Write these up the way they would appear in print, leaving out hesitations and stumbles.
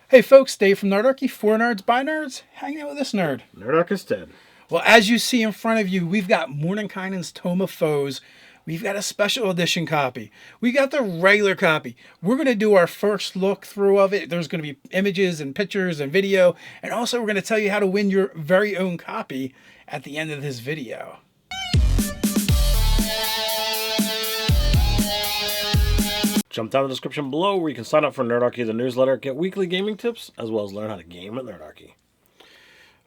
Hey folks, Dave from Nerdarchy, for nerds, by nerds, hanging out with this nerd. Nerdarchist. Well, as you see in front of you, we've got Mordenkainen'S Tome of Foes. We've got a special edition copy. We got the regular copy. We're going to do our first look through of it. There's going to be images and pictures and video. And also we're going to tell you how to win your very own copy at the end of this video. Jump down in the description below where you can sign up for Nerdarchy, the newsletter, get weekly gaming tips, as well as learn how to game with Nerdarchy.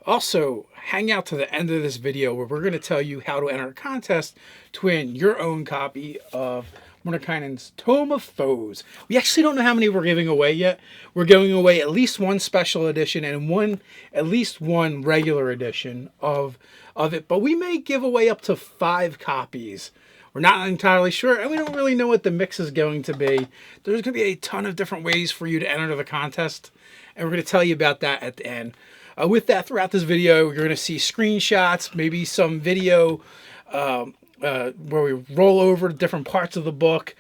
Also, hang out to the end of this video where we're going to tell you how to enter a contest to win your own copy of Mordenkainen'S Tome of Foes. We actually don't know how many we're giving away yet. We're giving away at least one special edition and at least one regular edition of it, but we may give away up to 5 copies. We're not entirely sure, and we don't really know what the mix is going to be. There's going to be a ton of different ways for you to enter the contest, and we're going to tell you about that at the end. With that, throughout this video, you're going to see screenshots, maybe some video where we roll over different parts of the book.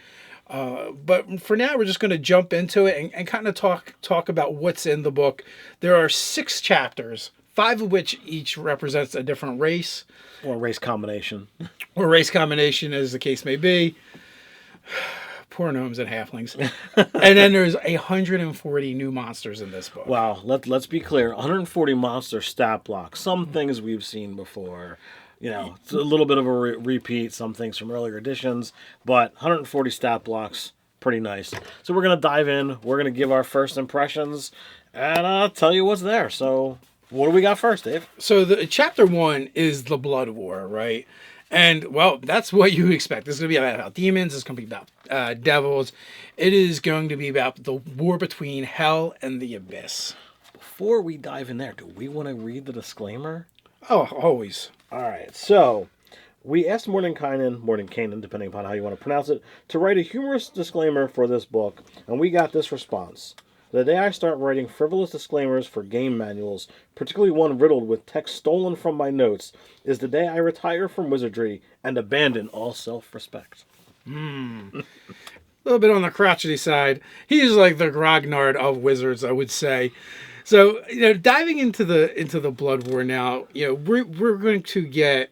But for now, we're just going to jump into it and kind of talk about what's in the book. There are 6 chapters, 5 of which each represents a different race. Or race combination. Or race combination, as the case may be. Poor gnomes and halflings. And then there's 140 new monsters in this book. Wow, let's be clear. 140 monster stat blocks. Some things we've seen before. You know, it's a little bit of a repeat. Some things from earlier editions. But 140 stat blocks, pretty nice. So we're going to dive in. We're going to give our first impressions. And I'll tell you what's there. So what do we got first, Dave? So the chapter 1 is the Blood War, right? And, well, that's what you expect. This is going to be about demons. It's going to be about devils. It is going to be about the war between hell and the abyss. Before we dive in there, do we want to read the disclaimer? Oh, always. All right, so we asked Mordenkainen, depending upon how you want to pronounce it, to write a humorous disclaimer for this book, and we got this response. The day I start writing frivolous disclaimers for game manuals, particularly one riddled with text stolen from my notes, is the day I retire from wizardry and abandon all self-respect. A little bit on the crotchety side. He's like the grognard of wizards, I would say. So, diving into the Blood War now, we're going to get,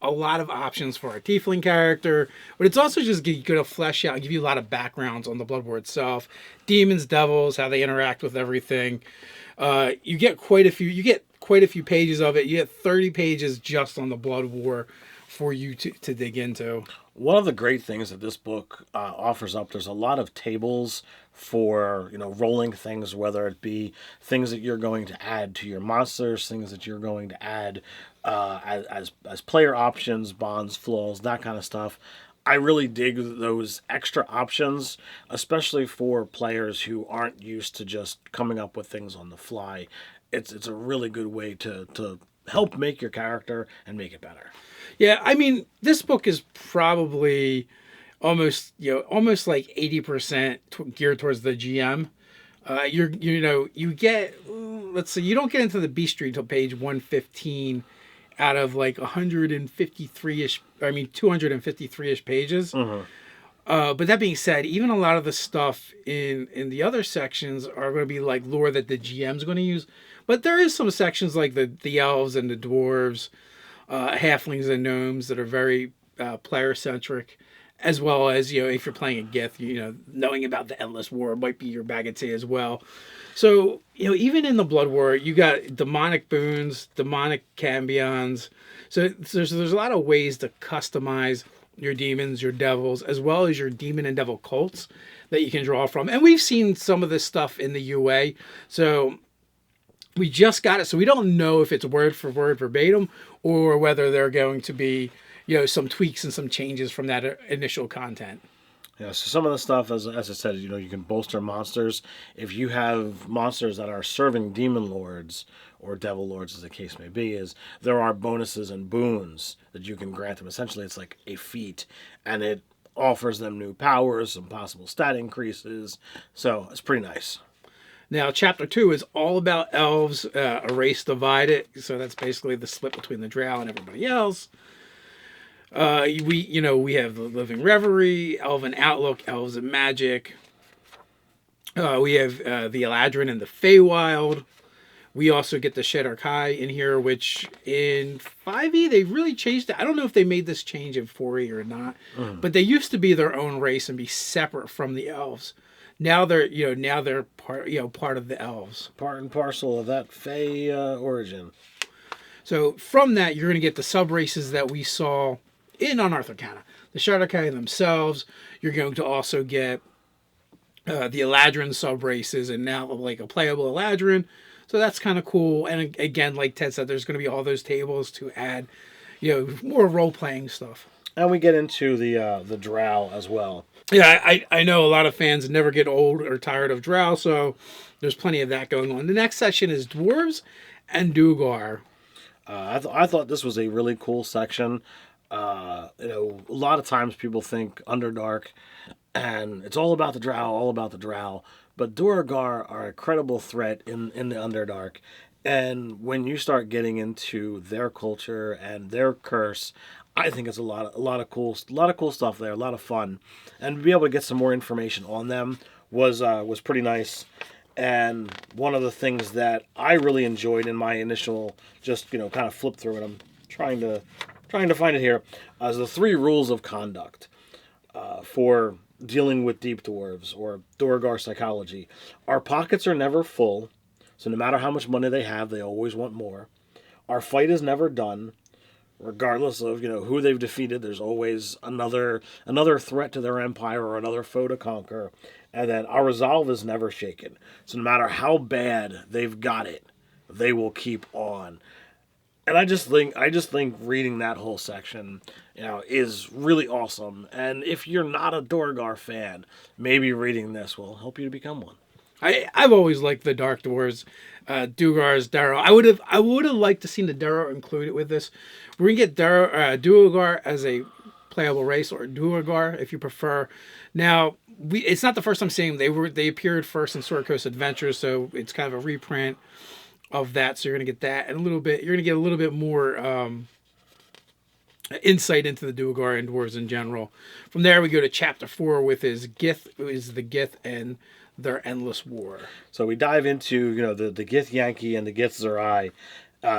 a lot of options for our tiefling character, but it's also just going to flesh out and give you a lot of backgrounds on the Blood War itself. Demons, devils, how they interact with everything. You get quite a few pages of it. You get 30 pages just on the Blood War for you to dig into. One of the great things that this book offers up, there's a lot of tables for, rolling things, whether it be things that you're going to add to your monsters, things that you're going to add as player options, bonds, flaws, that kind of stuff. I really dig those extra options, especially for players who aren't used to just coming up with things on the fly. It's a really good way to help make your character and make it better. Yeah, I mean, this book is probably almost like 80% geared towards the GM. You get, let's see, you don't get into the bestiary until page 115 out of like 153-ish, 253-ish pages. Mm-hmm. But that being said, even a lot of the stuff in the other sections are going to be like lore that the GM's going to use. But there is some sections like the elves and the dwarves, halflings and gnomes that are very player-centric, as well as, if you're playing a Gith, knowing about the Endless War might be your bag of tea as well. So, even in the Blood War, you got demonic boons, demonic cambions. So there's a lot of ways to customize your demons, your devils, as well as your demon and devil cults that you can draw from. And we've seen some of this stuff in the UA. So we just got it. So we don't know if it's word for word verbatim or whether they're going to be, some tweaks and some changes from that initial content. Yeah, so some of the stuff, as I said, you can bolster monsters. If you have monsters that are serving demon lords or devil lords, as the case may be, there are bonuses and boons that you can grant them. Essentially, it's like a feat, and it offers them new powers, some possible stat increases. So it's pretty nice. Now, chapter 2 is all about elves, a race divided. So that's basically the split between the Drow and everybody else. We have the Living Reverie, Elven Outlook, Elves and Magic. We have the Eladrin and the Feywild. We also get the Nerdarchy in here, which in 5e they really changed it. I don't know if they made this change in 4e or not, but they used to be their own race and be separate from the elves. Now they're part of the elves. Part and parcel of that Fey origin. So from that, you're going to get the sub races that we saw in Unearthed Arcana. The Nerdarchy themselves. You're going to also get the Eladrin sub races, and now like a playable Eladrin. So that's kind of cool. And again, like Ted said, there's going to be all those tables to add, more role playing stuff. And we get into the Drow as well. Yeah, I know a lot of fans never get old or tired of Drow, so there's plenty of that going on. The next section is Dwarves and Do Gar. I thought this was a really cool section. A lot of times people think Underdark, and it's all about the Drow, But Duergar are a credible threat in the Underdark. And when you start getting into their culture and their curse, I think it's a lot of cool stuff there, a lot of fun. And to be able to get some more information on them was pretty nice. And one of the things that I really enjoyed in my initial kind of flip through, and I'm trying to find it here, is the 3 rules of conduct for dealing with deep dwarves or Duergar psychology. Our pockets are never full, so no matter how much money they have, they always want more. Our fight is never done, regardless of who they've defeated. There's always another threat to their empire or another foe to conquer, and then our resolve is never shaken. So no matter how bad they've got it, they will keep on. And I just think reading that whole section, is really awesome. And if you're not a Duergar fan, maybe reading this will help you to become one. I've always liked the Dark Dwarves, Dugar's Darrow. I would have liked to seen the Darrow included with this. We're gonna get Duergar as a playable race, or Duergar if you prefer. Now it's not the first time seeing them. They appeared first in Sword Coast Adventures, so it's kind of a reprint of that, so you're going to get that, and you're going to get a little bit more insight into the Duergar and dwarves in general. From there, we go to chapter 4 with the Gith and their endless war. So we dive into the Gith Yankee and the Gith Zerai.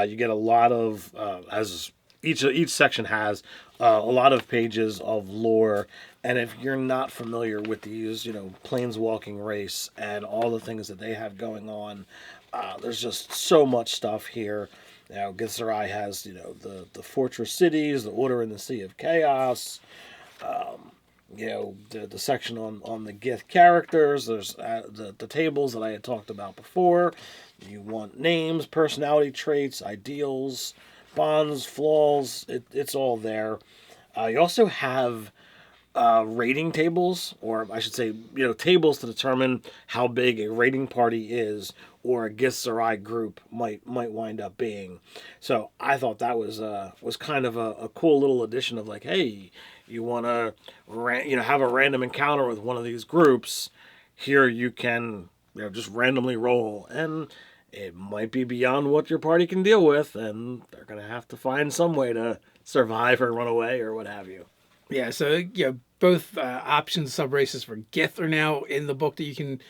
You get a lot of as each section has a lot of pages of lore. And if you're not familiar with these, planeswalking race and all the things that they have going on, there's just so much stuff here. Gith Zerai has, the fortress cities, the Order in the Sea of Chaos, the section on the Gith characters. There's the tables that I had talked about before. You want names, personality traits, ideals, bonds, flaws. It's all there. You also have rating tables, or I should say, tables to determine how big a raiding party is, or a Gith Zerai group might wind up being. So I thought that was kind of a cool little addition of like, hey, you want to have a random encounter with one of these groups. Here you can just randomly roll, and it might be beyond what your party can deal with, and they're gonna have to find some way to survive or run away or what have you. Yeah, so both options sub races for Gith are now in the book that you can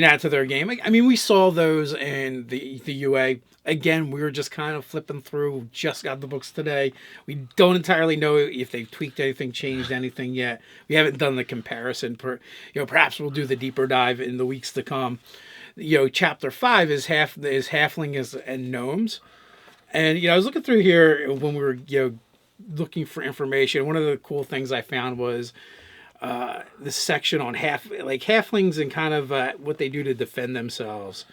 add to their game. I mean, we saw those in the UA. Again, we were just kind of flipping through. Just got the books today. We don't entirely know if they've tweaked anything, changed anything yet. We haven't done the comparison. Perhaps we'll do the deeper dive in the weeks to come. Chapter 5 is halflings and gnomes, and I was looking through here when we were looking for information. One of the cool things I found was this section on halflings and kind of what they do to defend themselves.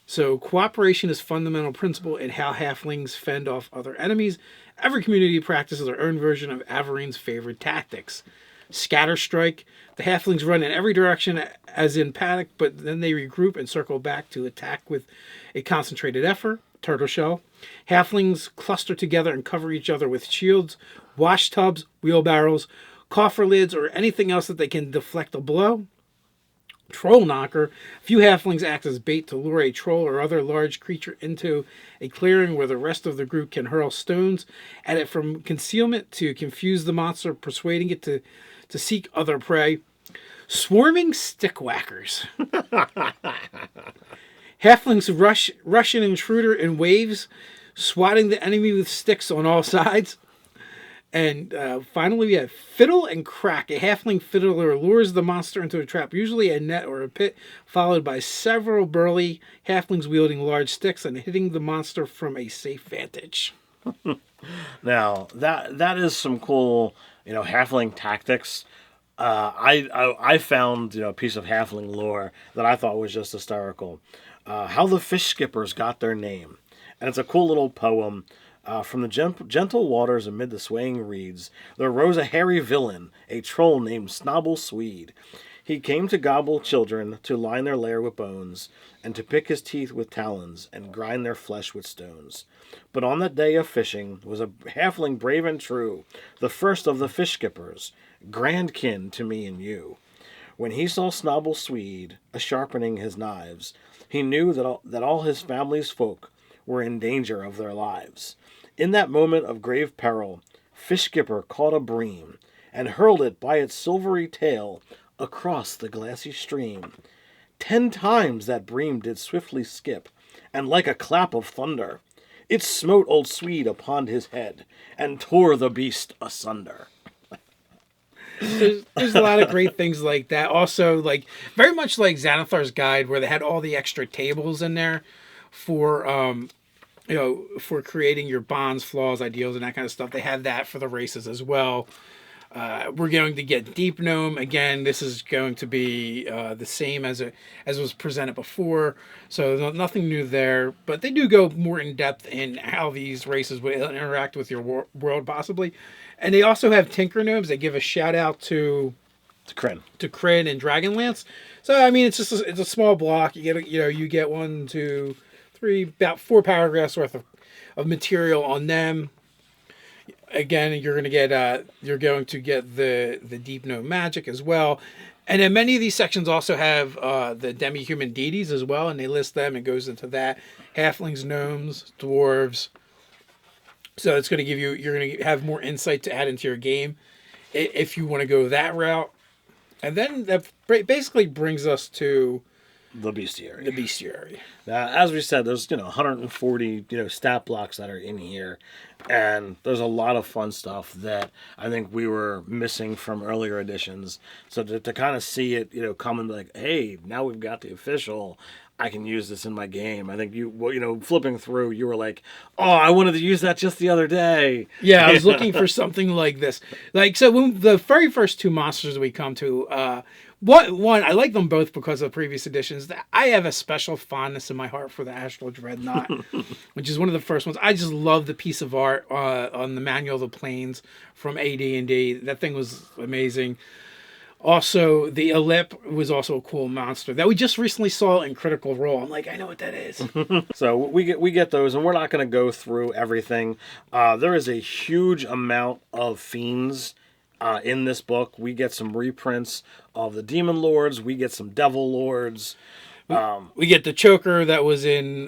So cooperation is fundamental principle in how halflings fend off other enemies. Every community practices their own version of Avarine's favorite tactics. Scatter strike. The halflings run in every direction as in panic, but then they regroup and circle back to attack with a concentrated effort. Turtle shell. Halflings cluster together and cover each other with shields, wash tubs, wheelbarrows, coffer lids, or anything else that they can deflect a blow. Troll knocker. Few halflings act as bait to lure a troll or other large creature into a clearing where the rest of the group can hurl stones at it from concealment to confuse the monster, persuading it to seek other prey. Swarming Stickwhackers. Halflings rush an intruder in waves, swatting the enemy with sticks on all sides. And finally, we have Fiddle and Crack. A halfling fiddler lures the monster into a trap, usually a net or a pit, followed by several burly halflings wielding large sticks and hitting the monster from a safe vantage. Now, that is some cool, halfling tactics. I found, a piece of halfling lore that I thought was just hysterical. How the fish skippers got their name. And it's a cool little poem. From the gentle waters amid the swaying reeds, there rose a hairy villain, a troll named Snobble Swede. He came to gobble children, to line their lair with bones, and to pick his teeth with talons, and grind their flesh with stones. But on that day of fishing was a halfling brave and true, the first of the fish skippers, grand kin to me and you. When he saw Snobble Swede a-sharpening his knives, he knew that all his family's folk were in danger of their lives. In that moment of grave peril, Fish Skipper caught a bream and hurled it by its silvery tail across the glassy stream. 10 times that bream did swiftly skip, and like a clap of thunder, it smote old Swede upon his head and tore the beast asunder. There's a lot of great things like that. Also, very much like Xanathar's Guide, where they had all the extra tables in there for for creating your bonds, flaws, ideals, and that kind of stuff. They have that for the races as well. We're going to get Deep Gnome again. This is going to be the same as was presented before, so nothing new there. But they do go more in depth in how these races will interact with your world, possibly. And they also have Tinker Gnomes. They give a shout out to Kryn and Dragonlance. So I mean, it's a small block. You get 1, 2, 3, about 4 paragraphs worth of material on them. Again, you're going to get the Deep Gnome magic as well. And then many of these sections also have the demi-human deities as well, and they list them. It goes into that. Halflings, gnomes, dwarves. So it's going to you're going to have more insight to add into your game if you want to go that route. And then that basically brings us to the Bestiary. Now, as we said, there's 140 stat blocks that are in here, and there's a lot of fun stuff that I think we were missing from earlier editions. So to kind of see it, come and be like, hey, now we've got the official. I can use this in my game. I think flipping through, you were like, oh, I wanted to use that just the other day. Yeah, I was looking for something like this. So when the very first 2 monsters we come to, one, I like them both because of previous editions. I have a special fondness in my heart for the Astral Dreadnought, which is one of the first ones. I just love the piece of art on the Manual of the Planes from AD&D. That thing was amazing. Also, the Ellip was also a cool monster that we just recently saw in Critical Role. I'm like, I know what that is. So we get those, and we're not going to go through everything. There is a huge amount of fiends in this book. We get some reprints of the Demon Lords. We get some Devil Lords. We get the Choker that was in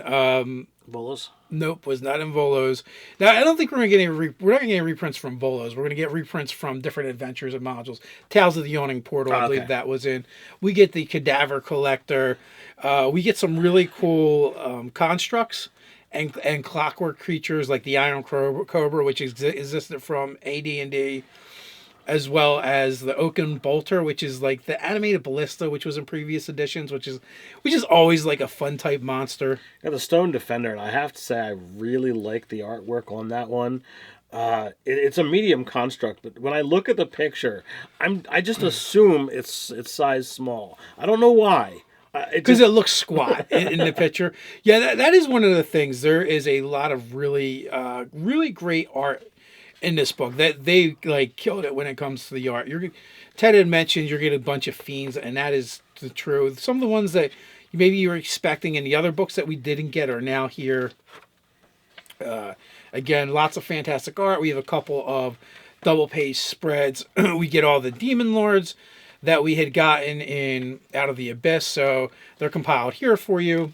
Bolos. Nope, was not in Volos. Now, I don't think we're not going to get reprints from Volos. We're going to get reprints from different adventures and modules. Tales of the Yawning Portal, I believe that was in. We get the Cadaver Collector. We get some really cool constructs and clockwork creatures like the Iron Cobra, which existed from AD&D, as well as the Oaken Bolter, which is like the animated ballista, which was in previous editions, which is always like a fun type monster. Yeah, the Stone Defender, and I have to say I really like the artwork on that one. It's a medium construct, but when I look at the picture, I just assume it's size small. I don't know why. Because it looks squat in the picture. Yeah, that is one of the things. There is a lot of really great art in this book that they killed it when it comes to the art. Ted had mentioned you're getting a bunch of fiends, and that is the truth. Some of the ones that maybe you were expecting in the other books that we didn't get are now here. Again, lots of fantastic art. We have a couple of double page spreads. We get all the Demon Lords that we had gotten in Out of the Abyss, so they're compiled here for you.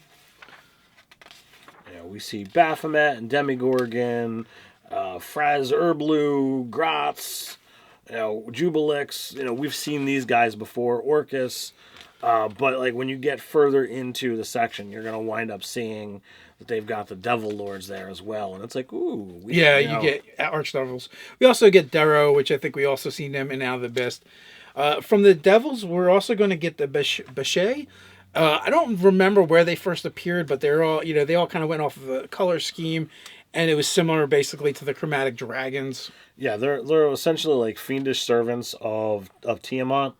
Yeah, we see Baphomet and Demigorgon, Fraz Urblu, Gratz, Jubilix, we've seen these guys before, Orcus, but like when you get further into the section, you're gonna wind up seeing that they've got the Devil Lords there as well, and it's like, ooh, you get Archdevils. We also get Darrow, which I think we also seen them in Out of the Abyss. From the Devils, we're also going to get the Bestiary. I don't remember where they first appeared, but they're all, they all kind of went off of a color scheme, and it was similar basically to the Chromatic Dragons. Yeah, they're essentially like fiendish servants of Tiamat,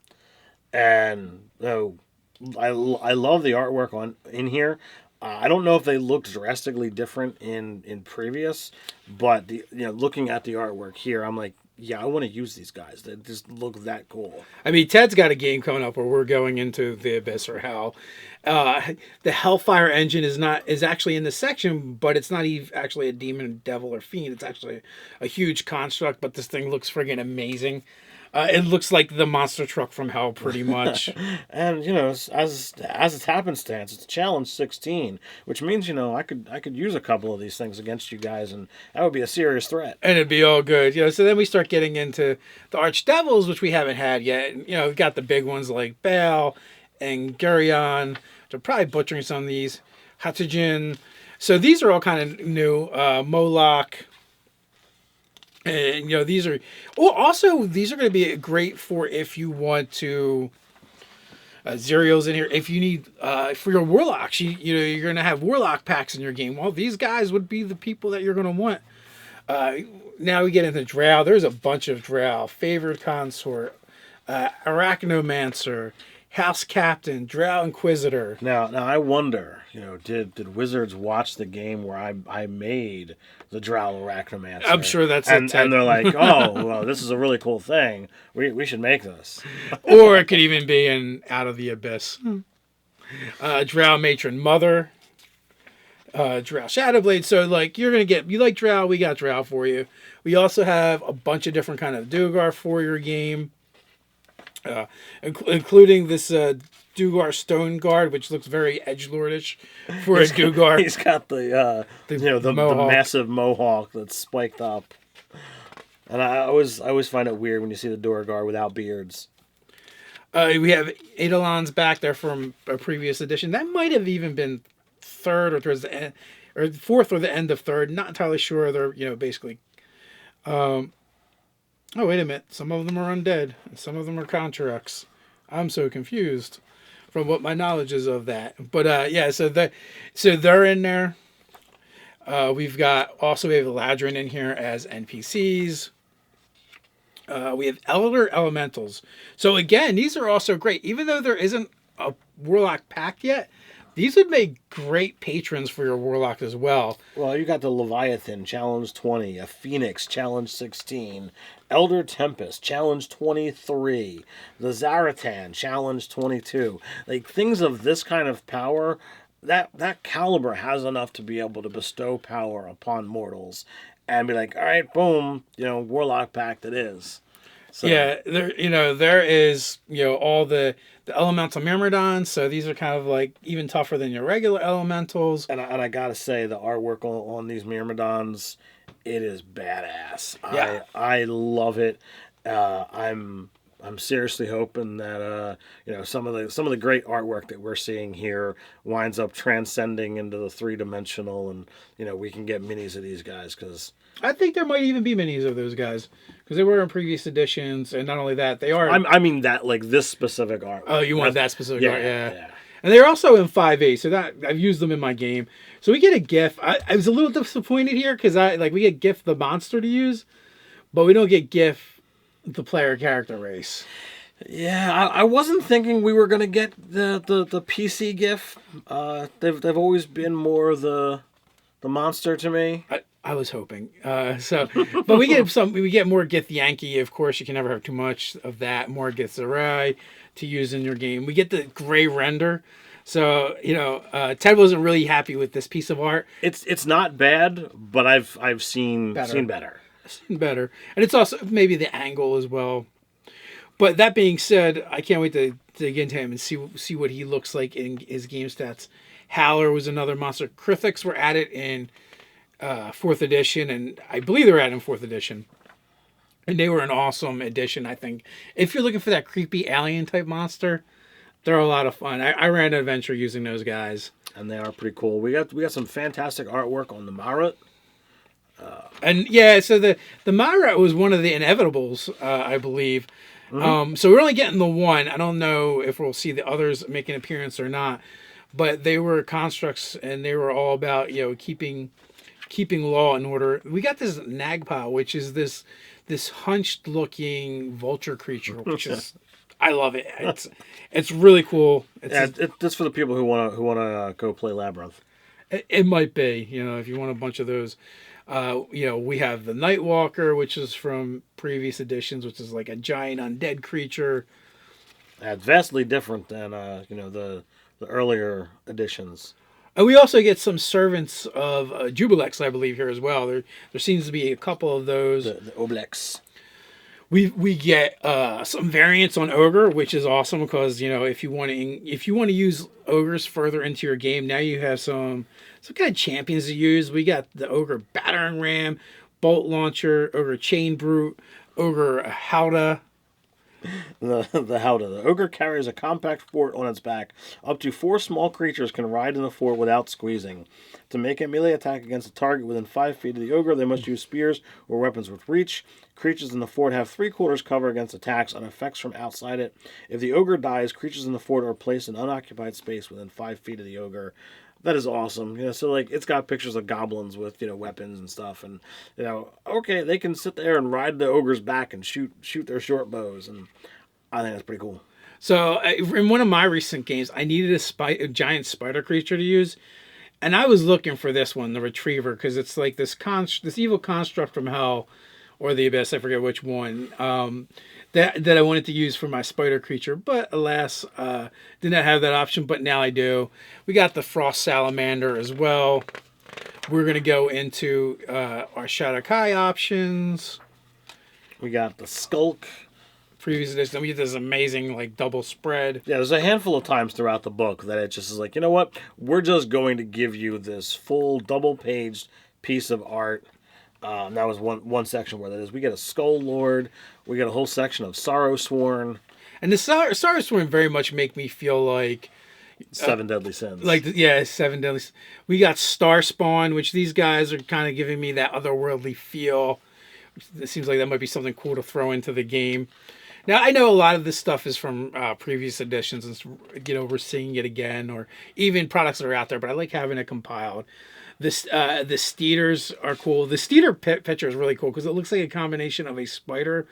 and I love the artwork in here. I don't know if they looked drastically different in previous, but looking at the artwork here, I'm like, yeah, I want to use these guys. They just look that cool. I mean, Ted's got a game coming up where we're going into the Abyss or Hell. The Hellfire engine is actually in this section, but it's not even actually a demon, devil, or fiend. It's actually a huge construct, but this thing looks friggin' amazing. It looks like the monster truck from Hell, pretty much. And as it's happenstance, it's challenge 16, which means I could use a couple of these things against you guys, and that would be a serious threat. And it'd be all good, So then we start getting into the Archdevils, which we haven't had yet. We've got the big ones like Baal and Gurion. They're probably butchering some of these. Hatujin. So these are all kind of new. Moloch. And these are these are going to be great for if you want to Zerial's in here. If you need for your warlocks, you're going to have warlock packs in your game. Well, these guys would be the people that you're going to want. Now we get into Drow. There's a bunch of Drow. Favored Consort, Arachnomancer, House Captain, Drow Inquisitor. Now I wonder, did Wizards watch the game where I made the Drow Arachnomancer? I'm sure that's and they're like, oh, well, this is a really cool thing. We should make this. Or it could even be in Out of the Abyss. Drow Matron Mother, Drow Shadowblade. So you're gonna get, you like Drow, we got Drow for you. We also have a bunch of different kind of Do Gar for your game. Including this Do Gar Stone Guard, which looks very edgelordish for a Do Gar. He's got the massive mohawk that's spiked up, and I always find it weird when you see the Do Gar without beards. We have Eidolon's back there from a previous edition. That might have even been third or towards the end, or fourth or the end of third. Not entirely sure. They're basically. Oh, wait a minute. Some of them are undead, and some of them are contracts. I'm so confused from what my knowledge is of that. But so they're in there. We have Ladrin in here as NPCs. We have Elder Elementals. So again, these are also great. Even though there isn't a Warlock pack yet, these would make great patrons for your Warlock as well. Well, you got the Leviathan, Challenge 20, a Phoenix, Challenge 16, Elder Tempest, Challenge 23, the Zaratan, Challenge 22. Like, things of this kind of power, that caliber has enough to be able to bestow power upon mortals and be like, all right, boom, Warlock pact it is. So. Yeah, there is, all the elemental myrmidons, so these are kind of like even tougher than your regular elementals. And I gotta say, the artwork on these myrmidons, it is badass. Yeah. I love it. I'm seriously hoping that some of the great artwork that we're seeing here winds up transcending into the 3-dimensional, and we can get minis of these guys, because I think there might even be minis of those guys, because they were in previous editions, and not only that, they are. I mean that, like, this specific art. Oh, you want that specific art? Yeah. And They're they're also in 5e, so that I've used them in my game. So we get a GIF. I was a little disappointed here because we get GIF the monster to use, but we don't get GIF the player character race. Yeah, I wasn't thinking we were gonna get the PC GIF. They've always been more the monster to me. I was hoping. But we get more Gith Yankee. Of course, you can never have too much of that. More Gith Zerai to use in your game. We get the gray render. So, Ted wasn't really happy with this piece of art. It's not bad, but I've seen better. Better. And it's also maybe the angle as well. But that being said, I can't wait to dig into him and see what he looks like in his game stats. Howler was another monster. Cryptics were added in 4th edition, and I believe they were added in 4th edition. And they were an awesome addition, I think. If you're looking for that creepy alien type monster, they're a lot of fun. I ran an adventure using those guys. And they are pretty cool. We got some fantastic artwork on the Marat. And yeah, so the Myra was one of the inevitables, I believe. So we're only getting the one. I don't know if we'll see the others make an appearance or not, but they were constructs, and they were all about keeping law and order. We got this Nagpal, which is this hunched looking vulture creature, which is I love it. It's really cool. It's for the people who wanna go play Labyrinth. It might be, if you want a bunch of those. We have the Nightwalker, which is from previous editions, which is like a giant undead creature. That's vastly different than the earlier editions. And we also get some servants of Jubilex, I believe, here as well. There seems to be a couple of those. The Oblex. We get some variants on Ogre, which is awesome because if you want to use Ogres further into your game, now you have some kind of champions to use. We got the Ogre Battering Ram, Bolt Launcher, Ogre Chain Brute, Ogre Howler. The Howler. The Ogre carries a compact fort on its back. Up to 4 small creatures can ride in the fort without squeezing. To make a melee attack against a target within 5 feet of the Ogre, they must use spears or weapons with reach. Creatures in the fort have 3/4 cover against attacks on effects from outside it. If the Ogre dies, creatures in the fort are placed in unoccupied space within 5 feet of the Ogre. That is awesome. So like it's got pictures of goblins with weapons and stuff, and okay, they can sit there and ride the Ogre's back and shoot their short bows, and I think that's pretty cool. So in one of my recent games, I needed a giant spider creature to use, and I was looking for this one, the Retriever, because it's like this evil construct from hell or the abyss, I forget which one. That I wanted to use for my spider creature, but alas, did not have that option, but now I do. We got the Frost Salamander as well. We're going to go into our Shadakai options. We got the Skulk. Previous edition, we get this amazing double spread. Yeah, there's a handful of times throughout the book that it just is like, you know what? We're just going to give you this full double-paged piece of art. That was one section where that is. We get a Skull Lord. We get a whole section of Sorrow Sworn. And the Sorrow Sworn very much make me feel like 7 Deadly Sins. 7 Deadly Sins. We got Star Spawn, which these guys are kind of giving me that otherworldly feel. It seems like that might be something cool to throw into the game. Now, I know a lot of this stuff is from previous editions, and we're seeing it again, or even products that are out there, but I like having it compiled. The Steeders are cool. The Steeder picture is really cool because it looks like a combination of a spider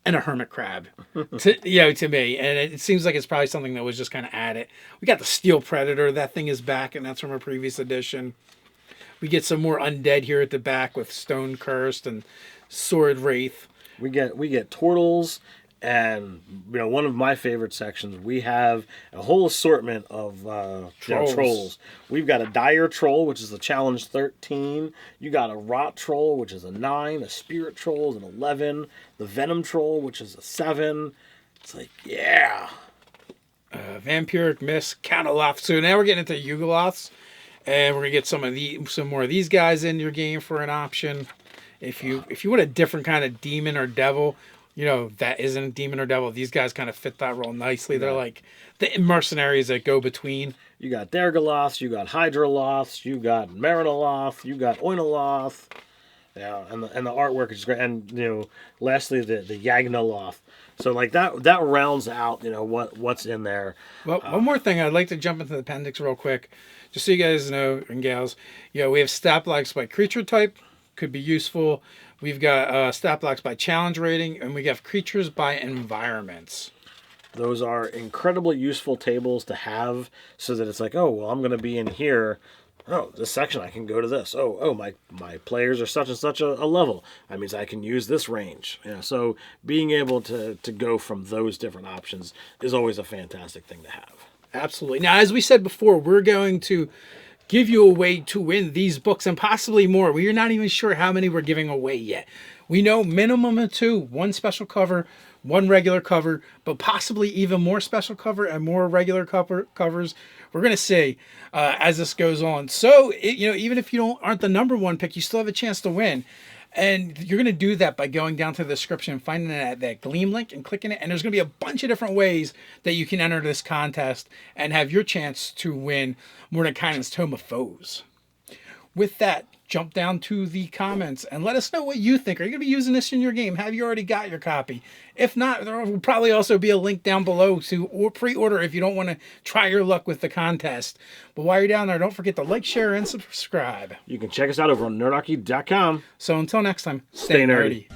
and a hermit crab, to me. And it seems like it's probably something that was just kind of added. We got the Steel Predator. That thing is back, and that's from a previous edition. We get some more undead here at the back with Stone Cursed and Sword Wraith. We get turtles. And one of my favorite sections, we have a whole assortment of trolls. We've got a Dire Troll, which is a challenge 13. You got a Rot Troll, which is a 9. A Spirit Troll is an 11. The Venom Troll, which is a 7. It's like, yeah. Vampiric Mist, Counterloth. So now we're getting into Yugoloths, and we're gonna get some more of these guys in your game for an option. If you want a different kind of demon or devil. That isn't demon or devil. These guys kind of fit that role nicely. Yeah. They're like the mercenaries that go between. You got Dergaloths, you got Hydraloths, you got Marinoloth, you got Oinoloth. Yeah, and the artwork is great. And lastly the Yagnoloth. So that rounds out what's in there. Well, one more thing, I'd like to jump into the appendix real quick, just so you guys know and gals. We have stat blocks by creature type, could be useful. We've got stat blocks by challenge rating, and we have creatures by environments. Those are incredibly useful tables to have, so that it's like, oh, well, I'm going to be in here. Oh, this section, I can go to this. Oh, my players are such and such a level. That means I can use this range. So being able to go from those different options is always a fantastic thing to have. Absolutely. Now, as we said before, we're going to give you a way to win these books and possibly more. We are not even sure how many we're giving away yet. We know minimum of 2, 1 special cover, 1 regular cover, but possibly even more special cover and more regular covers. We're going to see as this goes on. So, even if you aren't the number 1 pick, you still have a chance to win. And you're going to do that by going down to the description, finding that Gleam link and clicking it. And there's going to be a bunch of different ways that you can enter this contest and have your chance to win Mordenkainen's Tome of Foes. With that, jump down to the comments and let us know what you think. Are you going to be using this in your game? Have you already got your copy? If not, there will probably also be a link down below to pre-order if you don't want to try your luck with the contest. But while you're down there, don't forget to like, share, and subscribe. You can check us out over on nerdarchy.com. So until next time, Stay nerdy.